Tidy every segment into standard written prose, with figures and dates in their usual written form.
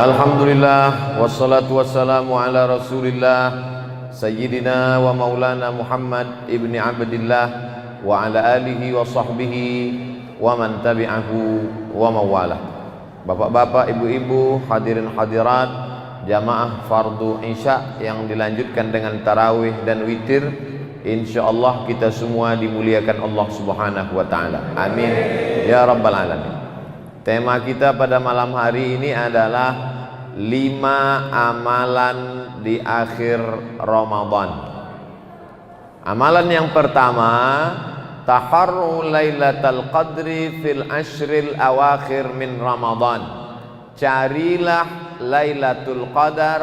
Alhamdulillah wassalatu wassalamu ala Rasulillah Sayyidina wa maulana Muhammad ibni Abdillah wa ala alihi wa sahbihi wa man tabi'ahu wa mawalah. Bapak-bapak, ibu-ibu, hadirin hadirat jamaah fardu isya yang dilanjutkan dengan tarawih dan witir, insyaallah kita semua dimuliakan Allah Subhanahu wa taala. Amin ya rabbal alamin. Tema kita pada malam hari ini adalah 5 amalan di akhir Ramadan. Amalan yang pertama, taharru lailatul qadri fil ashril awakhir min Ramadan. Carilah Lailatul Qadar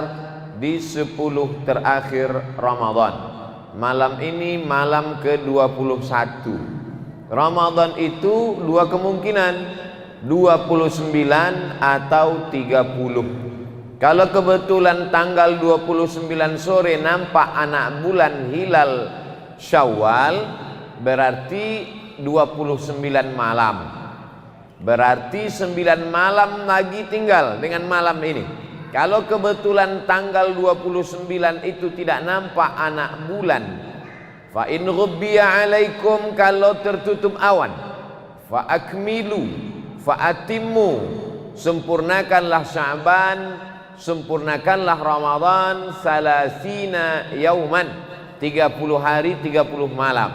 di 10 terakhir Ramadan. Malam ini malam ke-21. Ramadan itu dua kemungkinan, 29 atau 30. Kalau kebetulan tanggal 29 sore nampak anak bulan hilal Syawal, berarti 29 malam. Berarti 9 malam lagi tinggal dengan malam ini. Kalau kebetulan tanggal 29 itu tidak nampak anak bulan, fa in ghubbiya alaikum, kalau tertutup awan, fa akmilu, fa'atimmu, sempurnakanlah Sya'ban, sempurnakanlah Ramadan, salasina yauman, 30 hari 30 malam.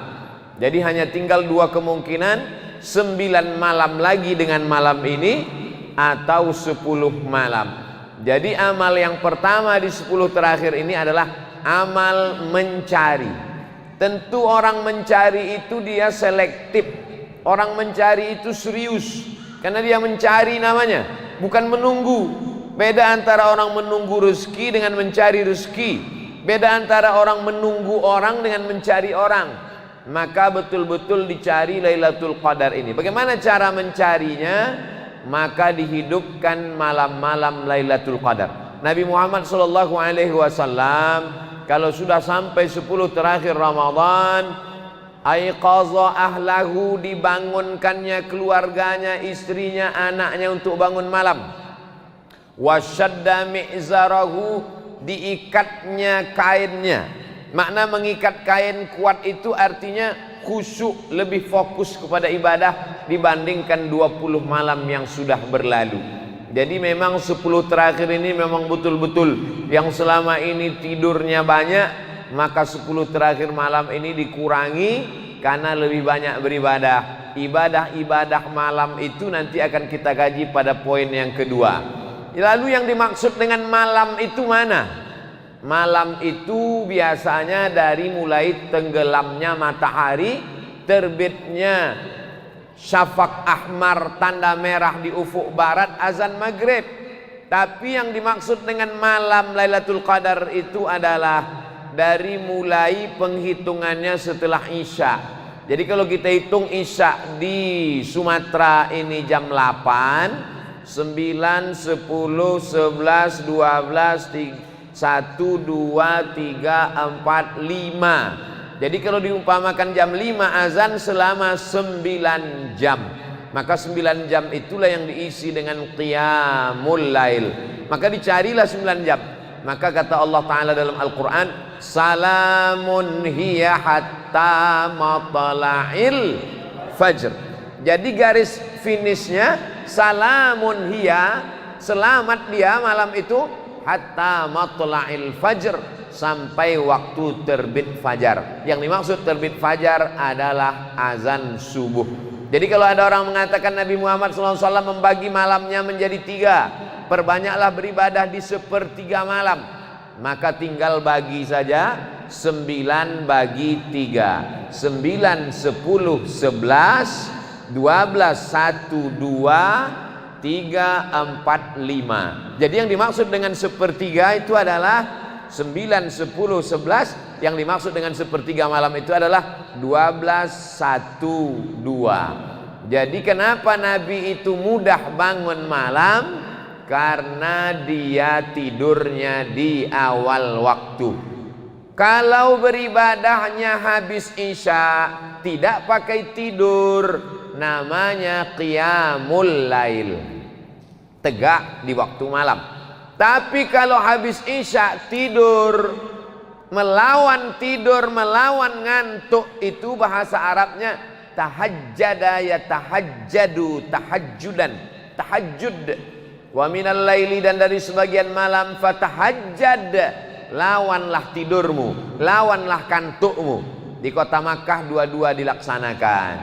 Jadi hanya tinggal dua kemungkinan, 9 malam lagi dengan malam ini atau 10 malam. Jadi amal yang pertama di 10 terakhir ini adalah amal mencari. Tentu orang mencari itu dia selektif. Orang mencari itu serius, karena dia mencari namanya, bukan menunggu. Beda antara orang menunggu rezeki dengan mencari rezeki. Beda antara orang menunggu orang dengan mencari orang. Maka betul-betul dicari Lailatul Qadar ini. Bagaimana cara mencarinya? Maka dihidupkan malam-malam Lailatul Qadar. Nabi Muhammad SAW kalau sudah sampai 10 terakhir Ramadan, aiqaza ahlahu, dibangunkannya keluarganya, istrinya, anaknya untuk bangun malam. Wasyadda mi'zarahu, diikatnya kainnya. Makna mengikat kain kuat itu artinya khusyuk, lebih fokus kepada ibadah dibandingkan 20 malam yang sudah berlalu. Jadi memang 10 terakhir ini memang betul-betul yang selama ini tidurnya banyak, maka 10 terakhir malam ini dikurangi karena lebih banyak beribadah. Ibadah-ibadah malam itu nanti akan kita kaji pada poin yang kedua. Lalu yang dimaksud dengan malam itu mana? Malam itu biasanya dari mulai tenggelamnya matahari, terbitnya syafaq ahmar, tanda merah di ufuk barat, azan maghrib. Tapi yang dimaksud dengan malam Lailatul Qadar itu adalah dari mulai penghitungannya setelah Isya. Jadi kalau kita hitung Isya di Sumatera ini jam 8, 9, 10, 11, 12, 1, 2, 3, 4, 5. Jadi kalau diumpamakan jam 5 azan selama 9 jam. Maka 9 jam itulah yang diisi dengan qiyamul lail. Maka dicarilah 9 jam. Maka kata Allah Ta'ala dalam Al-Quran, salamun hiya hatta matla'il fajr. Jadi garis finishnya salamun hiya, selamat dia malam itu, hatta matla'il fajr, sampai waktu terbit fajar. Yang dimaksud terbit fajar adalah azan subuh. Jadi kalau ada orang mengatakan Nabi Muhammad SAW membagi malamnya menjadi 3, perbanyaklah beribadah di 1/3 malam, maka tinggal bagi saja 9 bagi 3, 9, 10, 11, 12, 1, 2, 3, 4, 5. Jadi yang dimaksud dengan 1/3 itu adalah 9, 10, 11. Yang dimaksud dengan 1/3 malam itu adalah 12, 1, 2. Jadi kenapa Nabi itu mudah bangun malam? Karena dia tidurnya di awal waktu. Kalau beribadahnya habis Isya, tidak pakai tidur, namanya qiyamul lail. tegak di waktu malam. Tapi kalau habis isya tidur, melawan ngantuk, itu bahasa Arabnya tahajjada ya tahajjadu, tahajjudan, tahajjud. Wa minal laili, dan dari sebagian malam, fatahajjad, lawanlah tidurmu, lawanlah kantukmu. Di kota Makkah dua-dua dilaksanakan.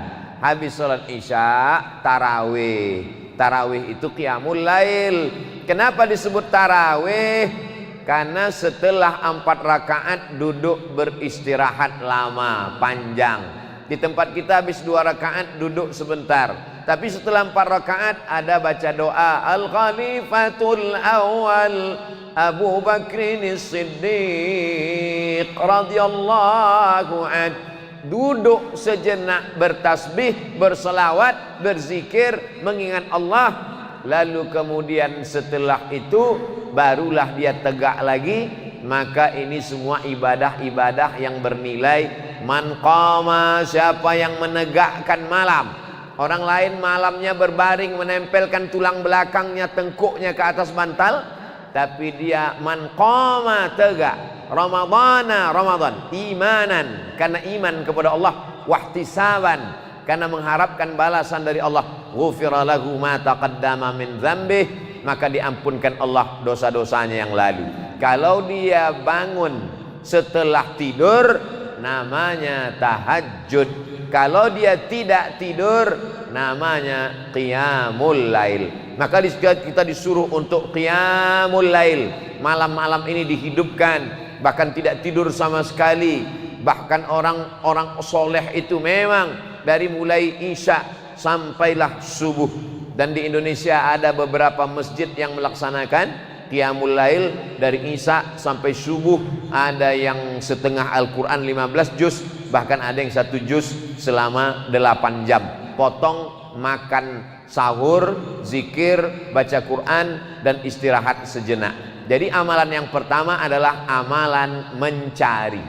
Habis sholat isya tarawih. Tarawih itu qiyamul lail. Kenapa disebut tarawih? Karena setelah 4 rakaat duduk beristirahat lama, panjang. Di tempat kita habis 2 rakaat duduk sebentar. Tapi setelah 4 rakaat ada baca doa. Al-Khalifatul Awal Abu Bakrin Siddiq radhiyallahu an. Duduk sejenak bertasbih, berselawat, berzikir, mengingat Allah. Lalu kemudian setelah itu barulah dia tegak lagi. Maka ini semua ibadah-ibadah yang bernilai man qama, siapa yang menegakkan malam. Orang lain malamnya berbaring, menempelkan tulang belakangnya, tengkuknya ke atas bantal, tapi dia man qama, tegak. Ramadan, imanan, karena iman kepada Allah, wahtisaban, karena mengharapkan balasan dari Allah, ghufira lahu ma taqaddama min dzambih, maka diampunkan Allah dosa-dosanya yang lalu. Kalau dia bangun setelah tidur, namanya tahajud. Kalau dia tidak tidur, namanya qiyamul lail. Maka kita disuruh untuk qiyamul lail. Malam-malam ini dihidupkan, bahkan tidak tidur sama sekali. Bahkan orang-orang soleh itu memang dari mulai isya sampailah subuh. Dan di Indonesia ada beberapa masjid yang melaksanakan qiyamul lail dari isya sampai subuh. Ada yang setengah Al-Quran 15 juz, bahkan ada yang 1 juz selama 8 jam. Potong, makan, sahur, zikir, baca Quran, dan istirahat sejenak. Jadi amalan yang pertama adalah amalan mencari.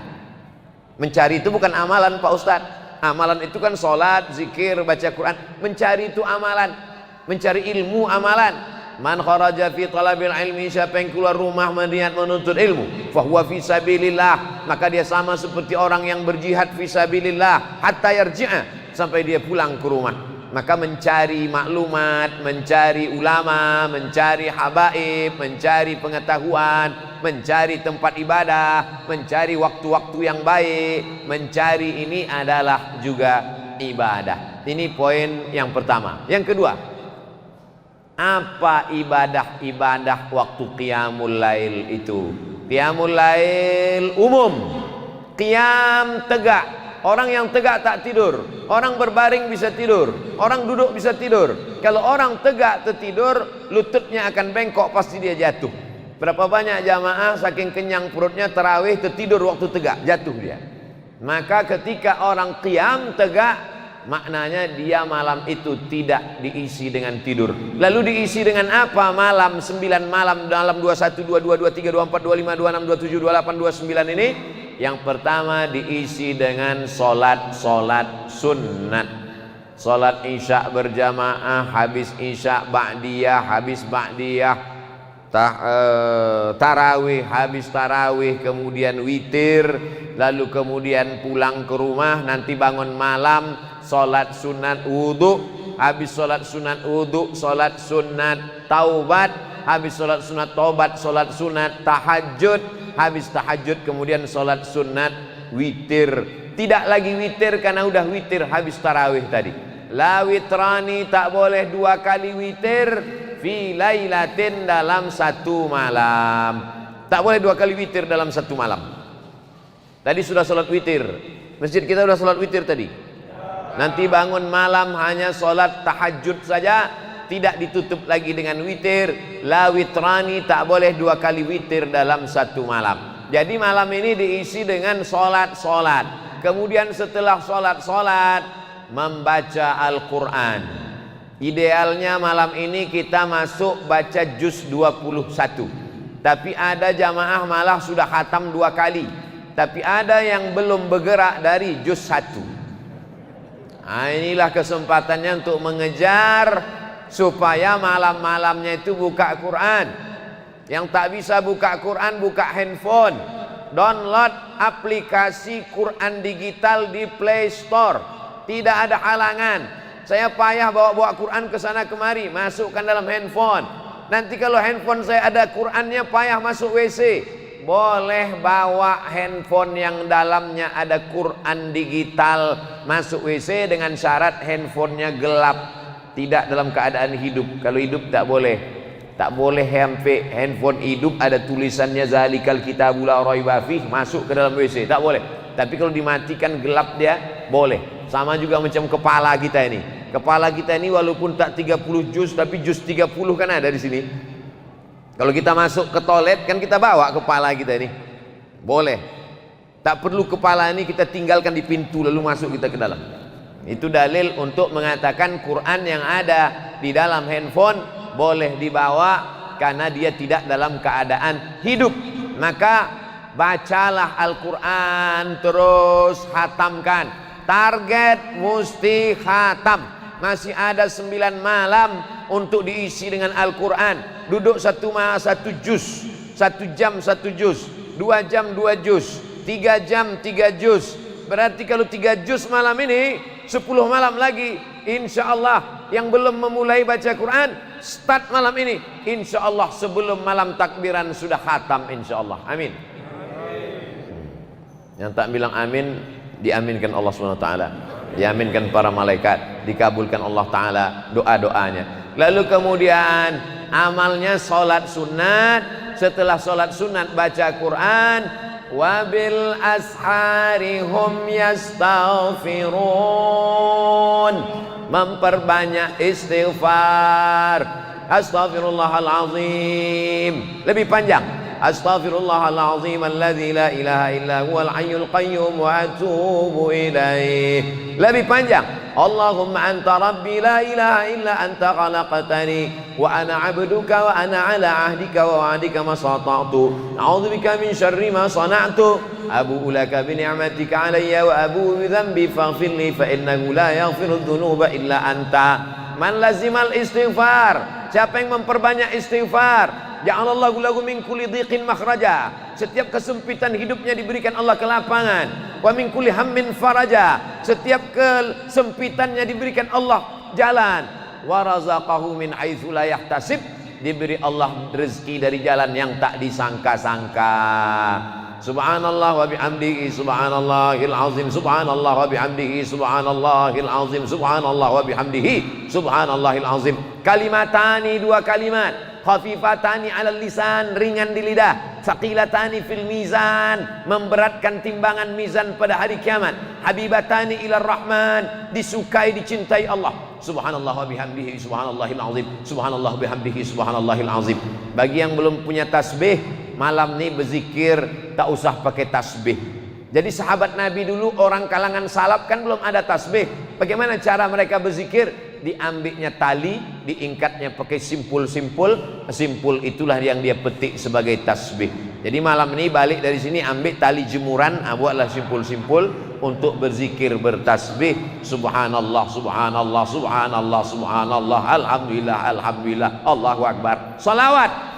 Mencari itu bukan amalan Pak Ustadz. Amalan itu kan sholat, zikir, baca Quran. Mencari itu amalan. Mencari ilmu amalan. Man kharaja fi talabil ilmi, siapa yang keluar rumah berniat menuntut ilmu, fahuwa fi sabilillah, maka dia sama seperti orang yang berjihad fi sabilillah hatta yarji'a, sampai dia pulang ke rumah. Maka mencari maklumat, mencari ulama, mencari habaib, mencari pengetahuan, mencari tempat ibadah, mencari waktu-waktu yang baik, mencari ini adalah juga ibadah. Ini poin yang pertama. Yang kedua, apa ibadah-ibadah waktu qiyamul lail itu? Qiyamul lail umum, qiyam tegak. Orang yang tegak tak tidur, orang berbaring bisa tidur, orang duduk bisa tidur. Kalau orang tegak tertidur, lututnya akan bengkok, pasti dia jatuh. Berapa banyak jamaah saking kenyang perutnya tarawih tertidur waktu tegak, jatuh dia. Maka ketika orang qiyam tegak, maknanya dia malam itu tidak diisi dengan tidur. Lalu diisi dengan apa? Malam 9 malam dalam 21, 22, 23, 24, 25, 26, 27, 28, 29 ini. Yang pertama diisi dengan solat sunnat. Solat isya berjamaah, habis isya ba'diyah, habis ba'diyah tarawih, habis tarawih kemudian witir, lalu kemudian pulang ke rumah, nanti bangun malam solat sunat wudhu, habis solat sunat wudhu solat sunat taubat, habis solat sunat taubat solat sunat tahajud, habis tahajud kemudian solat sunat witir. Tidak lagi witir karena udah witir habis tarawih tadi. La witrani, tak boleh 2 kali witir fi lailatin, dalam 1 malam. Tak boleh 2 kali witir dalam 1 malam. Tadi sudah solat witir, masjid kita sudah solat witir tadi. Nanti bangun malam hanya solat tahajud saja, tidak ditutup lagi dengan witir. La witrani, tak boleh 2 kali witir dalam 1 malam. Jadi malam ini diisi dengan solat. Kemudian setelah solat membaca Al-Quran. Idealnya malam ini kita masuk baca juz 21. Tapi ada jamaah malah sudah khatam 2 kali. Tapi ada yang belum bergerak dari juz 1. Nah, inilah kesempatannya untuk mengejar supaya malam-malamnya itu buka Quran. Yang tak bisa buka Quran, buka handphone. Download aplikasi Quran digital di Play Store. Tidak ada halangan. Saya payah bawa-bawa Quran ke sana kemari, masukkan dalam handphone. Nanti kalau handphone saya ada Qurannya, payah masuk WC. Boleh bawa handphone yang dalamnya ada Quran digital masuk WC dengan syarat handphonenya gelap, tidak dalam keadaan hidup. Kalau hidup tak boleh. Tak boleh sampai handphone hidup ada tulisannya zalikal kitabul la raiba fih masuk ke dalam WC, tak boleh. Tapi kalau dimatikan gelap dia boleh. Sama juga macam kepala kita ini. Kepala kita ini walaupun tak 30 juz tapi juz 30 kan ada di sini. Kalau kita masuk ke toilet kan kita bawa kepala kita ini. Boleh. Tak perlu kepala ini kita tinggalkan di pintu lalu masuk kita ke dalam. Itu dalil untuk mengatakan Quran yang ada di dalam handphone boleh dibawa karena dia tidak dalam keadaan hidup. Maka bacalah Al-Quran terus hatamkan. Target mesti khatam. Masih ada 9 malam untuk diisi dengan Al-Quran. Duduk satu juz, 1 jam 1 juz, 2 jam 2 juz, 3 jam 3 juz. Berarti kalau 3 juz malam ini, 10 malam lagi, insya Allah yang belum memulai baca Quran, start malam ini, insya Allah sebelum malam takbiran sudah khatam, insya Allah. Amin. Yang tak bilang amin, diaminkan Allah SWT, diaminkan para malaikat, dikabulkan Allah Ta'ala doa-doanya. Lalu kemudian amalnya sholat sunat. Setelah sholat sunat baca Quran. Wabil ashari hum yastaghfirun, memperbanyak istighfar. Astaghfirullahalazim, lebih panjang. Astaghfirullahalazim alladzi la ilaha illa huwal hayyul qayyum wa atubu ilaih. Lebih panjang. Allahumma anta rabbi la ilaha illa anta khalaqtani wa ana 'abduka wa ana 'ala 'ahdika wa wa'dika ma sata'tu. A'udzubika min syarri ma sana'tu. Abu'u laka bi ni'matika 'alayya wa abu'u bi dhanbi faghfir li fa innahu la yaghfiru dzunuba illa anta. Man lazimal istighfar, siapa yang memperbanyak istighfar, ja'alallahu lahu min kulli dhiqin makhraja, setiap kesempitan hidupnya diberikan Allah kelapangan. Wa min kulli hammin faraja, setiap kesempitannya diberikan Allah jalan. Wa razaqahu min haitsu la yahtasib, diberi Allah rezeki dari jalan yang tak disangka-sangka. Subhanallah wa bihamdihi subhanallahil azim, subhanallah wa bihamdihi subhanallahil azim, subhanallah wa bihamdihi subhanallahil azim. Kalimatani, 2 kalimat, khafifatani 'alal lisan, ringan di lidah, tsaqilatani fil mizan, memberatkan timbangan mizan pada hari kiamat, habibatani ilar rahman, disukai dicintai Allah. Subhanallah wa bihamdihi subhanallahil azim, subhanallah wa bihamdihi subhanallahil azim. Bagi yang belum punya tasbih, malam ini berzikir tak usah pakai tasbih. Jadi sahabat Nabi dulu, orang kalangan salaf kan belum ada tasbih. Bagaimana cara mereka berzikir? Diambilnya tali, diingkatnya pakai simpul-simpul. Simpul itulah yang dia petik sebagai tasbih. Jadi malam ini balik dari sini, ambil tali jemuran, buatlah simpul-simpul untuk berzikir, bertasbih. Subhanallah, subhanallah, subhanallah, subhanallah, alhamdulillah, alhamdulillah, Allahu akbar. Salawat.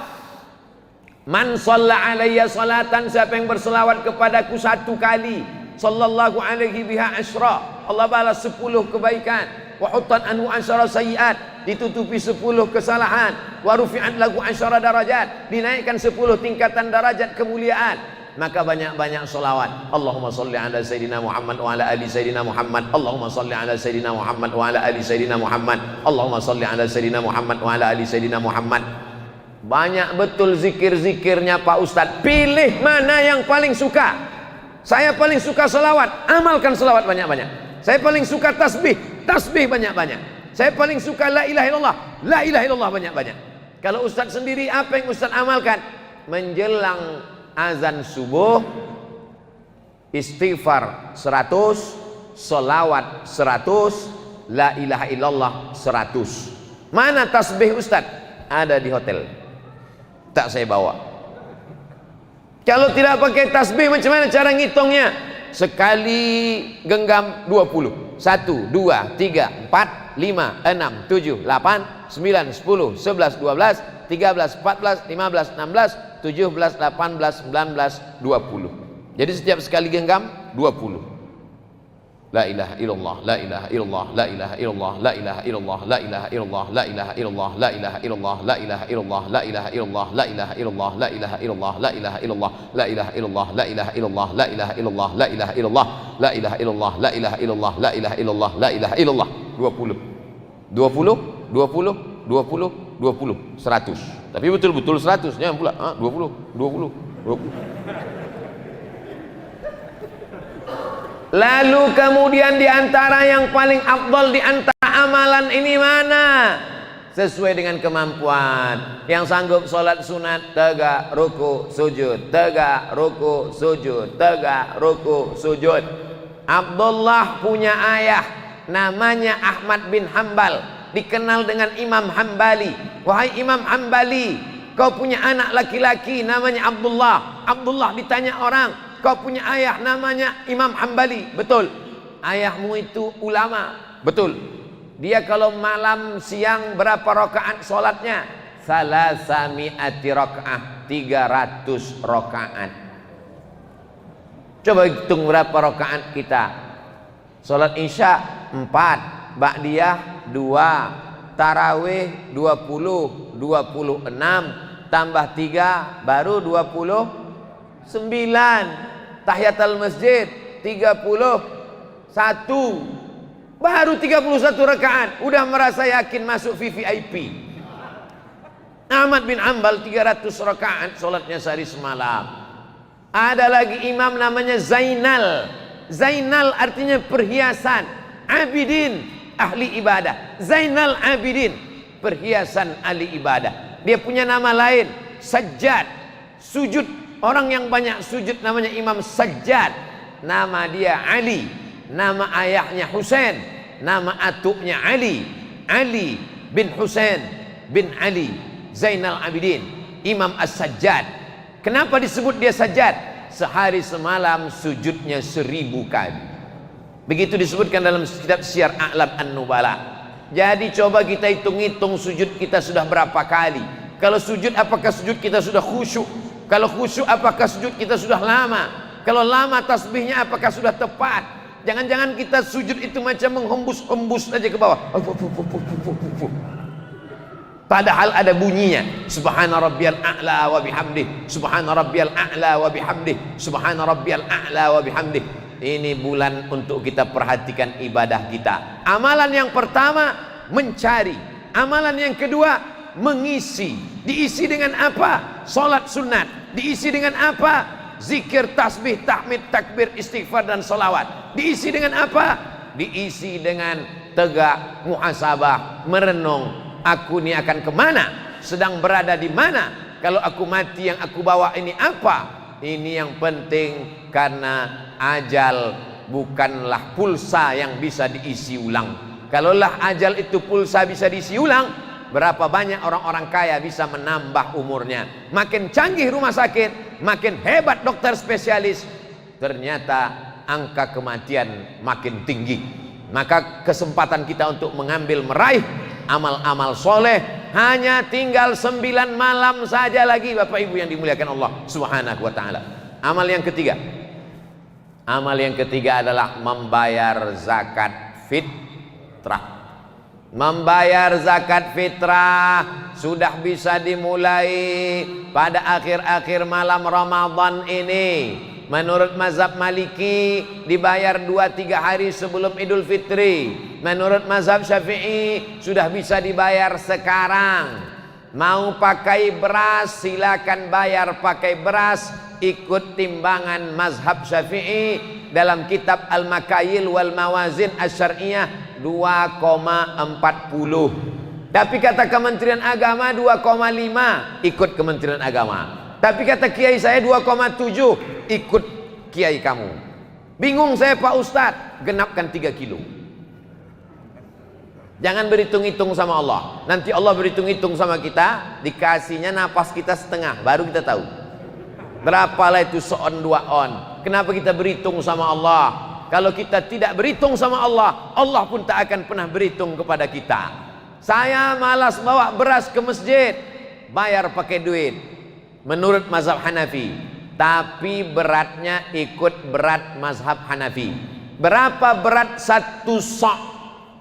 Man shalla alayya salatan, siapa yang berselawat kepadaku 1 kali, sallallahu alaihi biha asyra, Allah balas 10 kebaikan. Wa huttan anhu asyara sayyiat, ditutupi 10 kesalahan. Wa rufi'at lahu asyara darajat, dinaikkan 10 tingkatan darajat kemuliaan. Maka banyak-banyak selawat. Allahumma salli ala sayyidina Muhammad wa ala ali sayyidina Muhammad. Allahumma salli ala sayyidina Muhammad wa ala ali sayyidina Muhammad. Allahumma salli ala sayyidina Muhammad wa ala ali sayyidina Muhammad. Banyak betul zikir-zikirnya Pak Ustadz. Pilih mana yang paling suka. Saya paling suka selawat, amalkan selawat banyak-banyak. Saya paling suka tasbih, tasbih banyak-banyak. Saya paling suka la ilaha illallah, la ilaha illallah banyak-banyak. Kalau Ustadz sendiri, apa yang Ustadz amalkan? Menjelang azan subuh, istighfar 100, selawat 100, la ilaha illallah 100. Mana tasbih Ustadz? Ada di hotel, tak saya bawa. Kalau tidak pakai tasbih, macam mana cara ngitungnya? Sekali genggam 20. 1, 2, 3, 4, 5, 6, 7, 8, 9, 10, 11, 12, 13, 14, 15, 16, 17, 18, 19, 20. Jadi setiap sekali genggam 20. La ilaha illallah, la ilaha illallah, la ilaha illallah, la ilaha illallah, la ilaha illallah, la ilaha illallah, la ilaha illallah, la ilaha illallah, la ilaha illallah, la ilaha illallah, la ilaha illallah, la ilaha illallah, la ilaha illallah, la ilaha illallah, la ilaha illallah, la ilaha illallah, la ilaha illallah, la ilaha illallah, la ilaha illallah, la ilaha illallah. 20, 20, 20, 20, 20, 100. Tapi betul-betul 100, jangan pula 20, 20, 20. Lalu kemudian diantara yang paling afdal diantara amalan ini mana? Sesuai dengan kemampuan. Yang sanggup sholat sunat, tegak, ruku, sujud, tegak, ruku, sujud, tegak, ruku, sujud. Abdullah punya ayah namanya Ahmad bin Hambal, dikenal dengan Imam Hambali. Wahai Imam Hambali, kau punya anak laki-laki namanya Abdullah. Abdullah ditanya orang, kau punya ayah namanya Imam Hambali. Betul. Ayahmu itu ulama. Betul. Dia kalau malam siang berapa rakaat sholatnya? Salasami'ati rakaat, 300 rakaat. Coba hitung berapa rakaat kita. Sholat isya 4, ba'diyah 2, tarawih 20, 26 tambah 3 baru 29. Tahiyatul masjid 31, baru 31 rakaat udah merasa yakin masuk VVIP. Ahmad bin Hanbal 300 rakaat sholatnya sehari semalam. Ada lagi imam namanya Zainal. Zainal artinya perhiasan, Abidin ahli ibadah. Zainal Abidin perhiasan ahli ibadah. Dia punya nama lain Sajjad, sujud. Orang yang banyak sujud namanya Imam Sajjad. Nama dia Ali, nama ayahnya Husain, nama atuknya Ali. Ali bin Husain bin Ali Zainal Abidin, Imam As-Sajjad. Kenapa disebut dia Sajjad? Sehari semalam sujudnya 1000 kali. Begitu disebutkan dalam kitab Syiar A'lam An-Nubala. Jadi coba kita hitung-hitung sujud kita sudah berapa kali. Kalau sujud apakah sujud kita sudah khusyuk? Kalau khusyuk apakah sujud kita sudah lama? Kalau lama tasbihnya apakah sudah tepat? Jangan-jangan kita sujud itu macam menghembus-hembus saja ke bawah. Padahal ada bunyinya. Subhana rabbiyal a'la wa bihamdih, subhana rabbiyal a'la wa bihamdih, subhana rabbiyal a'la wa bihamdih. Ini bulan untuk kita perhatikan ibadah kita. Amalan yang pertama mencari, amalan yang kedua mengisi. Diisi dengan apa? Salat sunat. Diisi dengan apa? Zikir, tasbih, tahmid, takbir, istighfar dan salawat. Diisi dengan apa? Diisi dengan tegak, muhasabah, merenung. Aku ini akan kemana? Sedang berada di mana? Kalau aku mati yang aku bawa ini apa? Ini yang penting, karena ajal bukanlah pulsa yang bisa diisi ulang. Kalaulah ajal itu pulsa bisa diisi ulang, berapa banyak orang-orang kaya bisa menambah umurnya. Makin canggih rumah sakit, makin hebat dokter spesialis, ternyata angka kematian makin tinggi. Maka kesempatan kita untuk mengambil meraih amal-amal soleh hanya tinggal 9 malam saja lagi, Bapak Ibu yang dimuliakan Allah Subhanahu wa ta'ala. Amal yang ketiga, amal yang ketiga adalah membayar zakat fitrah. Membayar zakat fitrah sudah bisa dimulai pada akhir-akhir malam Ramadan ini. Menurut mazhab Maliki dibayar 2-3 hari sebelum Idul Fitri. Menurut mazhab Syafi'i sudah bisa dibayar sekarang. Mau pakai beras silakan bayar pakai beras, ikut timbangan mazhab Syafi'i dalam kitab Al-Makayil wal Mawazin Asy-Syar'iyyah 2,40. Tapi kata Kementerian Agama 2,5, ikut Kementerian Agama. Tapi kata kiai saya 2,7, ikut kiai kamu. Bingung saya Pak Ustadz, genapkan 3 kilo. Jangan berhitung-hitung sama Allah. Nanti Allah berhitung-hitung sama kita, dikasihnya napas kita setengah, baru kita tahu berapalah itu seon 2 on. Kenapa kita berhitung sama Allah? Kalau kita tidak berhitung sama Allah, Allah pun tak akan pernah berhitung kepada kita. Saya malas bawa beras ke masjid, bayar pakai duit menurut mazhab Hanafi, tapi beratnya ikut berat mazhab Hanafi. Berapa berat satu sok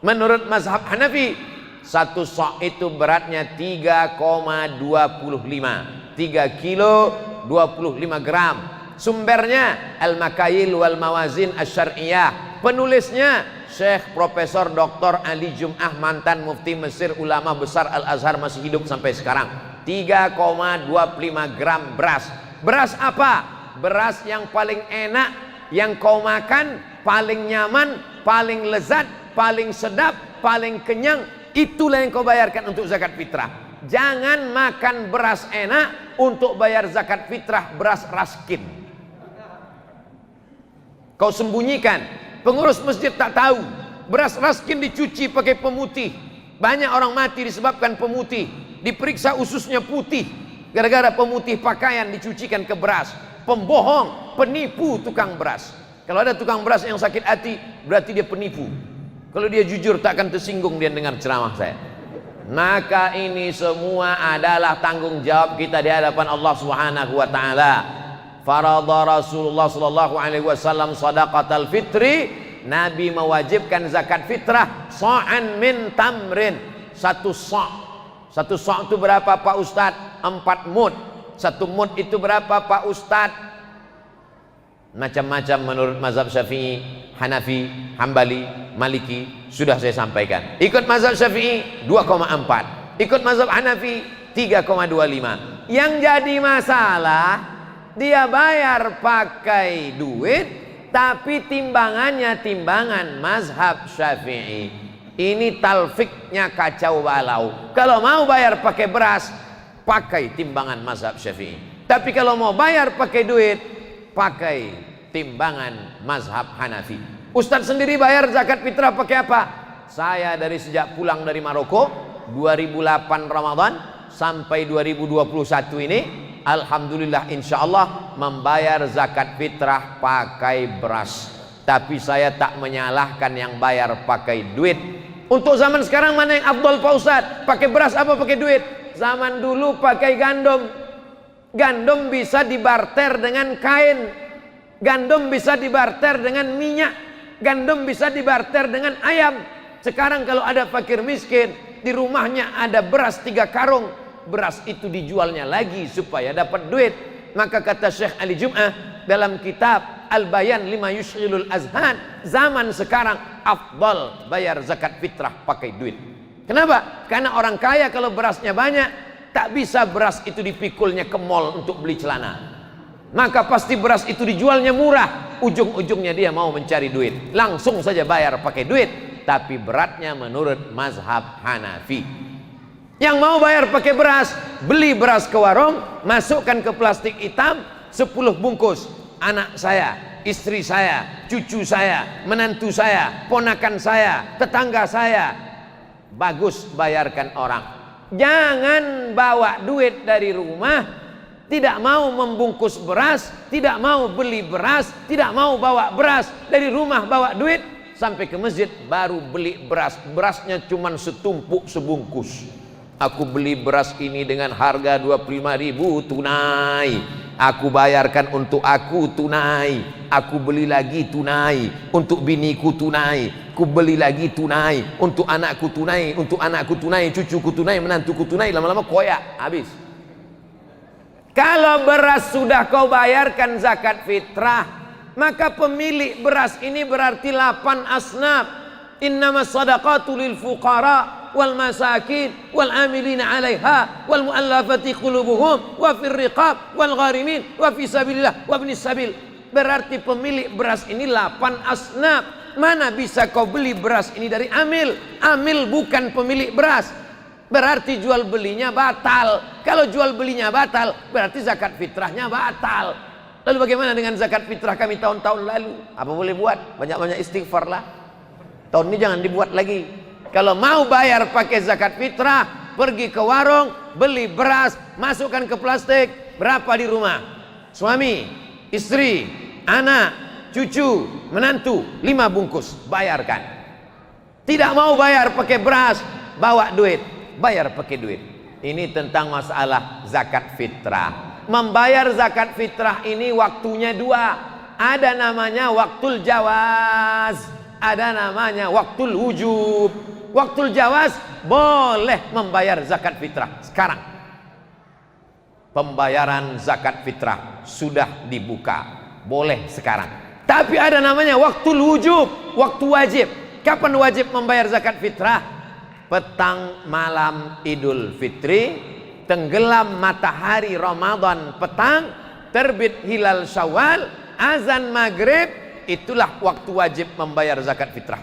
menurut mazhab Hanafi? Satu sok itu beratnya 3,25, 3 kilo 25 gram. Sumbernya Al-Makayil wal Mawazin Asy-Syar'iyyah. Penulisnya Syekh Profesor Dr. Ali Jum'ah, mantan mufti Mesir, ulama besar Al-Azhar, masih hidup sampai sekarang. 3,25 gram beras. Beras apa? Beras yang paling enak, yang kau makan paling nyaman, paling lezat, paling sedap, paling kenyang. Itulah yang kau bayarkan untuk zakat fitrah. Jangan makan beras enak untuk bayar zakat fitrah beras raskin. Kau sembunyikan. Pengurus masjid tak tahu. Beras raskin dicuci pakai pemutih. Banyak orang mati disebabkan pemutih. Diperiksa ususnya putih gara-gara pemutih pakaian dicucikan ke beras. Pembohong, penipu tukang beras. Kalau ada tukang beras yang sakit hati, berarti dia penipu. Kalau dia jujur, tak akan tersinggung dia dengar ceramah saya. Maka ini semua adalah tanggung jawab kita di hadapan Allah Subhanahu wa taala. Faradha Rasulullah sallallahu alaihi wasallam shadaqatal fitri. Nabi mewajibkan zakat fitrah sa'an min tamrin. Satu sa'. Satu sa' itu berapa Pak Ustadz? 4 mud. Satu mud itu berapa Pak Ustadz? Macam-macam menurut mazhab Syafi'i, Hanafi, Hambali, Maliki. Sudah saya sampaikan. Ikut mazhab Syafi'i 2,4. Ikut mazhab Hanafi 3,25. Yang jadi masalah, dia bayar pakai duit, tapi timbangannya timbangan mazhab Syafi'i. Ini talfiknya kacau balau. Kalau mau bayar pakai beras, pakai timbangan mazhab Syafi'i. Tapi kalau mau bayar pakai duit, pakai timbangan mazhab Hanafi. Ustadz sendiri bayar zakat fitrah pakai apa? Saya dari sejak pulang dari Maroko 2008 Ramadan sampai 2021 ini, alhamdulillah insyaallah membayar zakat fitrah pakai beras. Tapi saya tak menyalahkan yang bayar pakai duit. Untuk zaman sekarang mana yang afdal Pak Ustadz? Pakai beras apa pakai duit? Zaman dulu pakai gandum. Gandum bisa dibarter dengan kain. Gandum bisa dibarter dengan minyak. Gandum bisa dibarter dengan ayam. Sekarang kalau ada fakir miskin, di rumahnya ada beras 3 karung, beras itu dijualnya lagi supaya dapat duit. Maka kata Syekh Ali Jum'ah dalam kitab Al-Bayan lima yushghilul azhan, zaman sekarang afdal bayar zakat fitrah pakai duit. Kenapa? Karena orang kaya kalau berasnya banyak, tak bisa beras itu dipikulnya ke mall untuk beli celana. Maka pasti beras itu dijualnya murah. Ujung-ujungnya dia mau mencari duit. Langsung saja bayar pakai duit. Tapi beratnya menurut mazhab Hanafi. Yang mau bayar pakai beras, beli beras ke warung, masukkan ke plastik hitam 10 bungkus. Anak saya, istri saya, cucu saya, menantu saya, ponakan saya, tetangga saya. Bagus, bayarkan orang. Jangan bawa duit dari rumah, tidak mau membungkus beras, tidak mau beli beras, tidak mau bawa beras dari rumah, bawa duit sampai ke masjid baru beli beras. Berasnya cuma setumpuk sebungkus. Aku beli beras ini dengan harga 25.000 tunai. Aku bayarkan untuk aku tunai. Aku beli lagi tunai. Untuk biniku tunai. Ku beli lagi tunai. Untuk anakku tunai. Untuk anakku tunai. Cucuku tunai. Menantuku tunai. Lama-lama koyak. Habis. Kalau beras sudah kau bayarkan zakat fitrah, maka pemilik beras ini berarti 8 asnaf. Innamas sadaqatu lil fuqara wal masakin wal amilina 'alaiha wal mu'allafati qulubuhum wa fir riqab wal gharimin wa fi sabilillah wa ibnis sabil. Berarti pemilik beras ini 8 asnaf. Mana bisa kau beli beras ini dari amil? Amil bukan pemilik beras. Berarti jual belinya batal. Kalau jual belinya batal, berarti zakat fitrahnya batal. Lalu bagaimana dengan zakat fitrah kami tahun-tahun lalu? Apa boleh buat? Banyak-banyak istighfar lah. Tahun ini jangan dibuat lagi. Kalau mau bayar pakai zakat fitrah, pergi ke warung, beli beras, masukkan ke plastik. Berapa di rumah? Suami, istri, anak, cucu, menantu, 5 bungkus, bayarkan. Tidak mau bayar pakai beras, bawa duit, bayar pakai duit. Ini tentang masalah zakat fitrah. Membayar zakat fitrah ini waktunya dua. Ada namanya waktul jawaz, ada namanya waktul wujub. Waktul jawaz boleh membayar zakat fitrah sekarang. Pembayaran zakat fitrah sudah dibuka, boleh sekarang. Tapi ada namanya waktul wujub, waktu wajib. Kapan wajib membayar zakat fitrah? Petang malam Idul Fitri, tenggelam matahari Ramadan petang, terbit hilal Syawal, azan maghrib, itulah waktu wajib membayar zakat fitrah.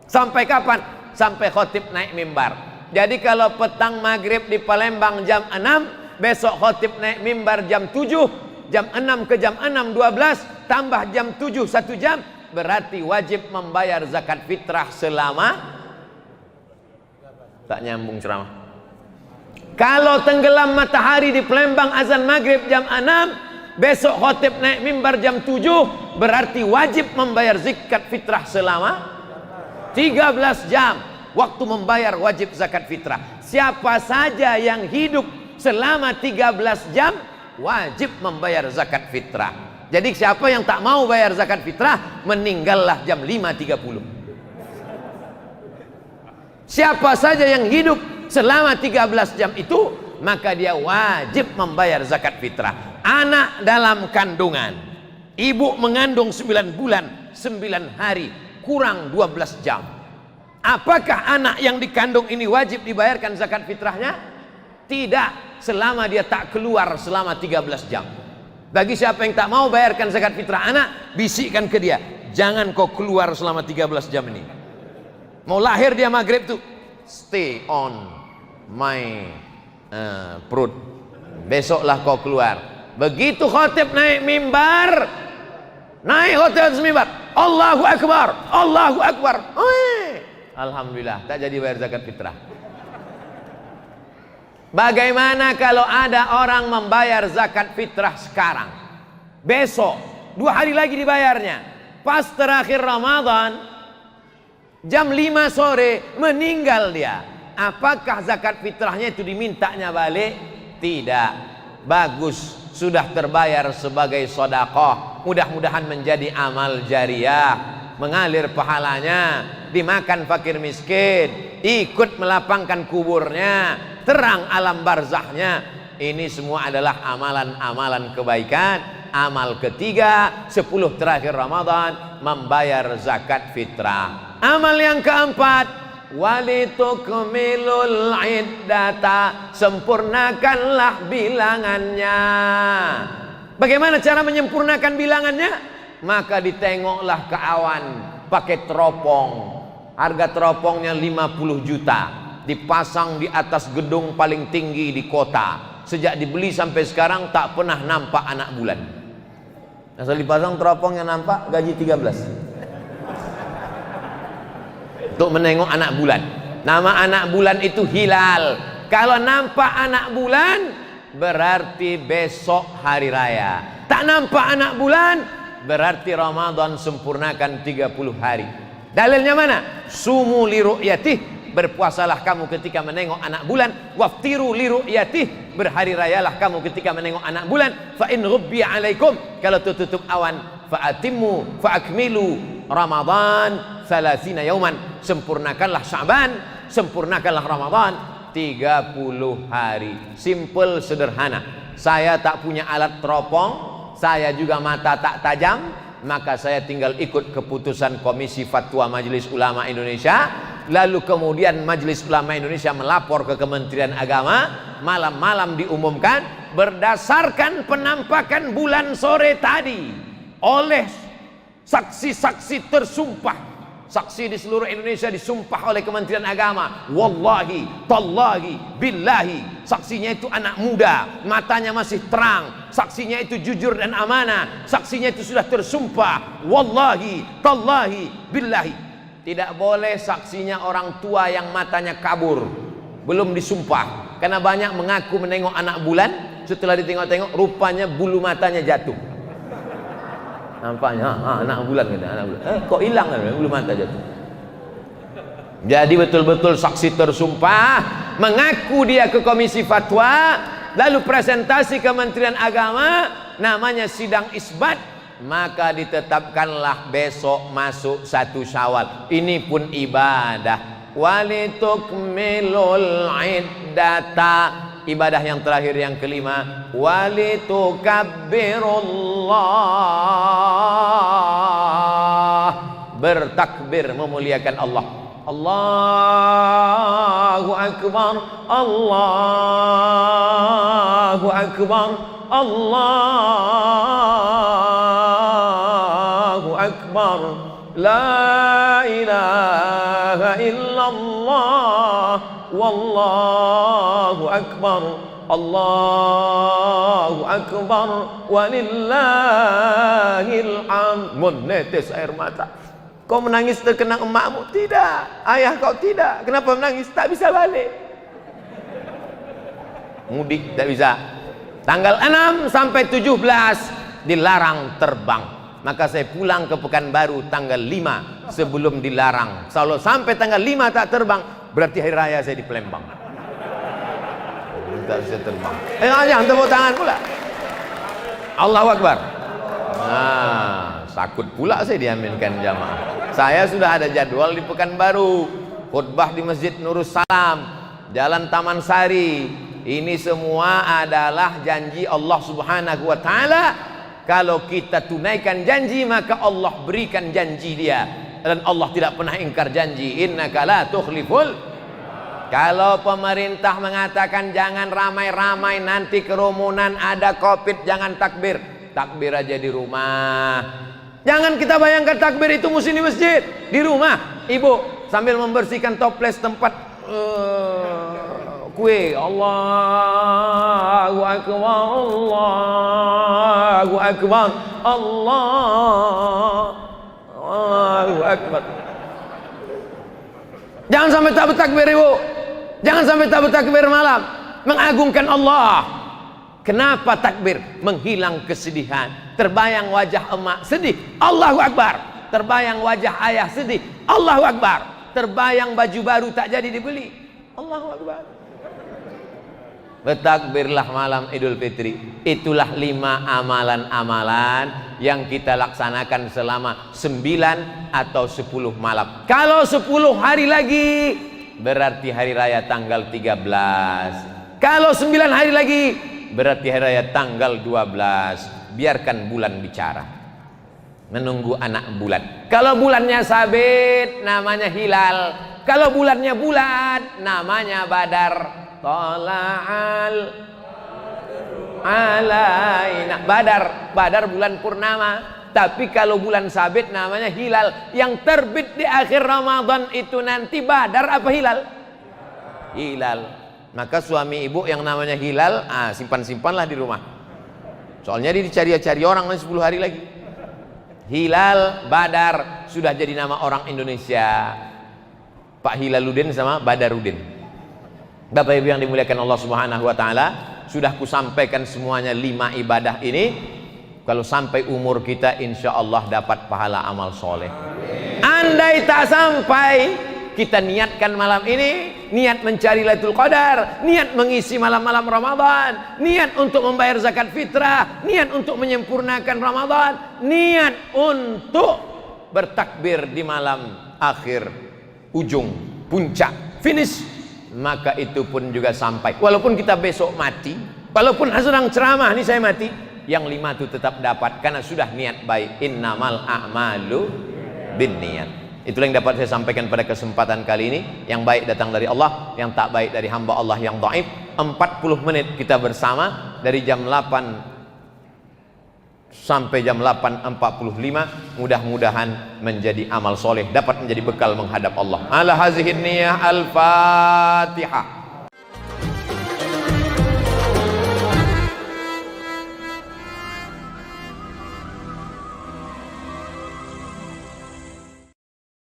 Sampai kapan? Sampai khotib naik mimbar. Jadi kalau petang maghrib di Palembang jam 6, besok khotib naik mimbar jam 7, jam 6 ke jam 6 12, tambah jam 7 1 jam, berarti wajib membayar zakat fitrah selama, tak nyambung ceramah. Kalau tenggelam matahari di Palembang azan maghrib jam 6, besok khotib naik mimbar jam 7, berarti wajib membayar zakat fitrah selama 13 jam. Waktu membayar wajib zakat fitrah. Siapa saja yang hidup selama 13 jam wajib membayar zakat fitrah. Jadi siapa yang tak mau bayar zakat fitrah, meninggallah jam 5.30. Siapa saja yang hidup selama 13 jam itu, maka dia wajib membayar zakat fitrah. Anak dalam kandungan, ibu mengandung 9 bulan 9 hari kurang 12 jam. Apakah anak yang dikandung ini wajib dibayarkan zakat fitrahnya? Tidak, selama dia tak keluar selama 13 jam. Bagi siapa yang tak mau bayarkan zakat fitrah anak, bisikkan ke dia, jangan kau keluar selama 13 jam ini. Mau lahir dia maghrib tuh, stay on my perut, besoklah kau keluar. Begitu khotib naik mimbar, Allahu Akbar, Allahu Akbar, alhamdulillah, tak jadi bayar zakat fitrah. Bagaimana kalau ada orang membayar zakat fitrah sekarang, besok 2 hari lagi dibayarnya, pas terakhir Ramadan jam 5 sore meninggal dia, apakah zakat fitrahnya itu dimintanya balik? Tidak. Bagus, sudah terbayar sebagai sedekah. Mudah-mudahan menjadi amal jariah, mengalir pahalanya, dimakan fakir miskin, ikut melapangkan kuburnya, terang alam barzahnya. Ini semua adalah amalan-amalan kebaikan. Amal ketiga, 10 terakhir Ramadan membayar zakat fitrah. Amal yang keempat, walitukmilul iddata, sempurnakanlah bilangannya. Bagaimana cara menyempurnakan bilangannya? Maka ditengoklah ke awan pakai teropong. Harga teropongnya 50 juta, dipasang di atas gedung paling tinggi di kota. Sejak dibeli sampai sekarang tak pernah nampak anak bulan. Asal dipasang teropongnya nampak, gaji 13 untuk menengok anak bulan. Nama anak bulan itu hilal. Kalau nampak anak bulan, berarti besok hari raya. Tak nampak anak bulan, berarti Ramadan sempurnakan 30 hari. Dalilnya mana? Sumu li ru'yatih, berpuasalah kamu ketika menengok anak bulan. Waftiru li ru'yatih, berhari rayalah kamu ketika menengok anak bulan. Fa in ghubbiya alaikum, kalau tertutup awan, fa atimmu fa akmilu Ramadan 30 yauman, sempurnakanlah Sya'ban, sempurnakanlah Ramadan 30 hari. Simple, sederhana. Saya tak punya alat teropong, saya juga mata tak tajam, maka saya tinggal ikut keputusan Komisi Fatwa Majelis Ulama Indonesia. Lalu kemudian Majelis Ulama Indonesia melapor ke Kementerian Agama, malam-malam diumumkan berdasarkan penampakan bulan sore tadi oleh saksi-saksi tersumpah. Saksi di seluruh Indonesia disumpah oleh Kementerian Agama. Wallahi, tallahi, billahi. Saksinya itu anak muda, matanya masih terang. Saksinya itu jujur dan amanah. Saksinya itu sudah tersumpah. Wallahi, tallahi, billahi. Tidak boleh saksinya orang tua yang matanya kabur, belum disumpah. Karena banyak mengaku menengok anak bulan, setelah ditengok-tengok rupanya bulu matanya jatuh. Nampaknya anak bulan gitu, anak bulan. Kok hilang kan bulu mata jatuh. Jadi betul-betul saksi tersumpah mengaku dia ke Komisi Fatwa, lalu presentasi Kementerian Agama, namanya sidang isbat, maka ditetapkanlah besok masuk 1 Syawal. Ini pun ibadah. Walitukmilul iddata, ibadah yang terakhir yang kelima, walitukabbirullah, bertakbir memuliakan Allah. Allahu Akbar, Allahu Akbar, Allahu Akbar, la ilaha illallah, wallahu akbar, Allahu Akbar, walillahil hamd. Menetes air mata. Kau menangis terkenang emakmu? Tidak. Ayah kau tidak. Kenapa menangis? Tak bisa balik. Mudik tak bisa. Tanggal 6 sampai 17 dilarang terbang. Maka saya pulang ke Pekanbaru tanggal 5 sebelum dilarang. Kalau sampai tanggal 5 tak terbang, berarti hari raya saya di Palembang. Tak bisa terbang. Jangan tepuk tangan pula. Allahu Akbar. Nah, takut pula saya diaminkan jamaah. Saya sudah ada jadwal di Pekanbaru, khutbah di Masjid Nurus Salam, Jalan Taman Sari. Ini semua adalah janji Allah Subhanahu wa taala. Kalau kita tunaikan janji, maka Allah berikan janji dia. Dan Allah tidak pernah ingkar janji. Innaka la tukhliful. Kalau pemerintah mengatakan jangan ramai-ramai, nanti kerumunan, ada Covid, jangan takbir. Takbir aja di rumah. Jangan kita bayangkan takbir itu mesti di masjid. Di rumah ibu sambil membersihkan toples tempat kue. Allahu Akbar, Allahu Akbar, Allahu Akbar. Jangan sampai tak bertakbir ibu. Jangan sampai tak bertakbir malam. Mengagungkan Allah. Kenapa takbir? Menghilang kesedihan. Terbayang wajah emak sedih, Allahu Akbar. Terbayang wajah ayah sedih, Allahu Akbar. Terbayang baju baru tak jadi dibeli, Allahu Akbar. Bertakbirlah malam Idul Fitri. Itulah 5 amalan-amalan yang kita laksanakan selama 9 atau 10 malam. Kalau 10 hari lagi, berarti hari raya tanggal 13. Kalau 9 hari lagi, berarti hari raya tanggal 12. Biarkan bulan bicara. Menunggu anak bulan. Kalau bulannya sabit, namanya hilal. Kalau bulannya bulat, namanya badar. Tala'al alaina. Badar bulan purnama. Tapi kalau bulan sabit namanya hilal. Yang terbit di akhir Ramadan itu nanti badar apa hilal? Hilal. Maka suami ibu yang namanya hilal, simpan-simpanlah di rumah. Soalnya dia dicari-cari orang 10 hari lagi. Hilal, Badar sudah jadi nama orang Indonesia. Pak Hilaluddin sama Badarudin. Bapak Ibu yang dimuliakan Allah Subhanahu wa taala, sudah kusampaikan semuanya 5 ibadah ini. Kalau sampai umur kita, insya Allah dapat pahala amal soleh. Andai tak sampai, kita niatkan malam ini, niat mencari Lailatul Qadar, niat mengisi malam-malam Ramadan, niat untuk membayar zakat fitrah, niat untuk menyempurnakan Ramadan, niat untuk bertakbir di malam akhir, ujung, puncak, finish, maka itu pun juga sampai. Walaupun kita besok mati, walaupun sedang ceramah ini saya mati, yang 5 itu tetap dapat karena sudah niat baik. Innamal a'malu binniyat. Itulah yang dapat saya sampaikan pada kesempatan kali ini. Yang baik datang dari Allah, yang tak baik dari hamba Allah yang dhaif. 40 menit kita bersama dari jam 8 sampai jam 8.45. Mudah-mudahan menjadi amal soleh, dapat menjadi bekal menghadap Allah. Ala hazihin niyah, al-Fatihah.